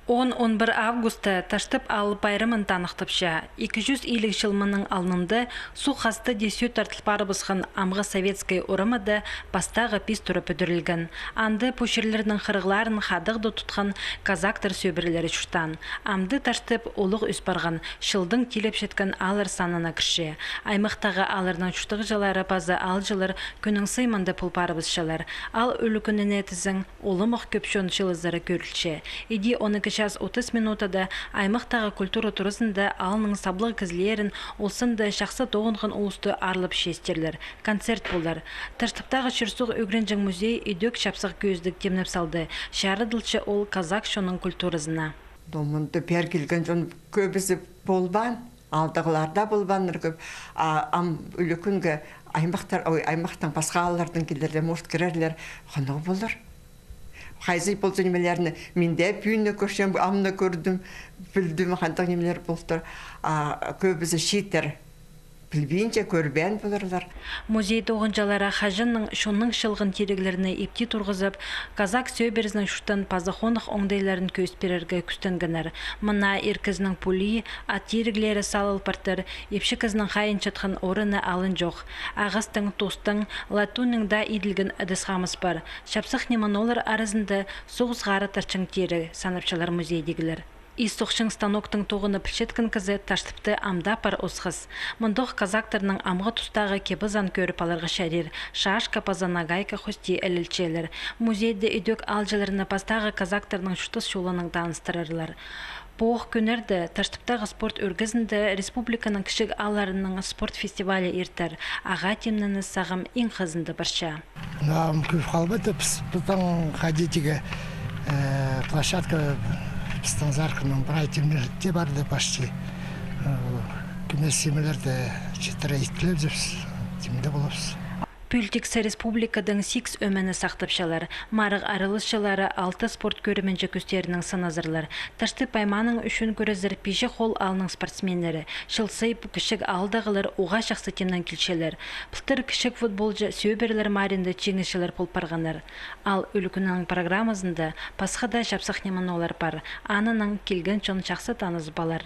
10-11 августа таштып алып байрымын танықтыпша. 200 илік жылмының алынымды су қасты десю тартылпарыбысқан амғы советскай орамады бастағы пис тұры пөдірілген. Анды пөшерлерінің қырғыларын қадығды тұтқан казактар сөбірлері шуштан. Амды таштып олық үспарған шылдың телеп жеткен алыр санына кірше. Аймақтағы алырның шуштығы жалары базы ал жылыр күнің сыйманды пұлпарыбысшалар. Ал өлі күніне тізің олымық көпшон шылызары көрілше. Иди 12:30 минутада аймақтағы культура турызында алының саблығы кізлерін олсынды шақсы тоғынған ұлысты арылып шестерлер. Концерт болар. Таштыптағы шырсуғы өгренжің музей үйдік шапсық көздік темніп салды. Шарыдылшы ол казак шоның культурызына. Домынды пер келген жон көбісі болбан, алдығыларда болбаныр көп. Үлі күнгі аймақтың басқа алардың келдерде мұшт керерлер қанығы болар. Хайзый болсы немелеріні менде пүйіні көрсем, амны көрдім, білдім, қантық немелер болдыр. Көбісі шетер, білбейінше көрбен болырлар. Музей тоғынжалары хажынның шонның шылғын терегілеріне епти тұрғызып, казак сөйберізінің шуттан пазахонық оңдайларын көз берерге күстінгінер. Мұна еркізінің пулі, ат терегілері салыл партыр, епші кізінің қайын чатқан орыны алын жоқ. Ағыстың, тостың, латунның да иділгін әдісқамыз бар. Шапсық неман олар арызында соғызғары тарчың тері санапшалар музейдегілер. Истокшың станоктың тоғыны пішеткін кізі таштыпты амда пар осқыз. Мұндық казактарының амғы тұстағы кебізан көріп алырғы шәрер, шашка пазанагайка хости әлілчелер. Музейді үйдік алжыларына пастағы казактарының шутыс шолының таныстырырлар. Боқ күнерді таштыптағы спорт өргізінді республиканың кішік аларының спорт фестивалі ертір. Аға темнені сағым ең қызынды барша. Көп қалбады, бұтан қадетіге площадка Станзарканың бір темірде барды почти. Күнес семелерді жетірі иткілеп жүрс, темді болапсы. Пүлтіксі республикадың 6 өмені сақтыпшалар. Марық арылысшылары 6 спорт көріменші көстерінің сыназырлар. Ташты пайманың үшін көрізір пеші қол алының спортсменлері. Шылсайып кішік алдағылар оға шақсы темнен келшелер. Пылтыр кішік футболжы сөйберлер маринді чеңішілер полпарғанар. Ал үлікінің программазында пасқада шапсақ неман олар бар. Анының келген чон шақсы таныз балар.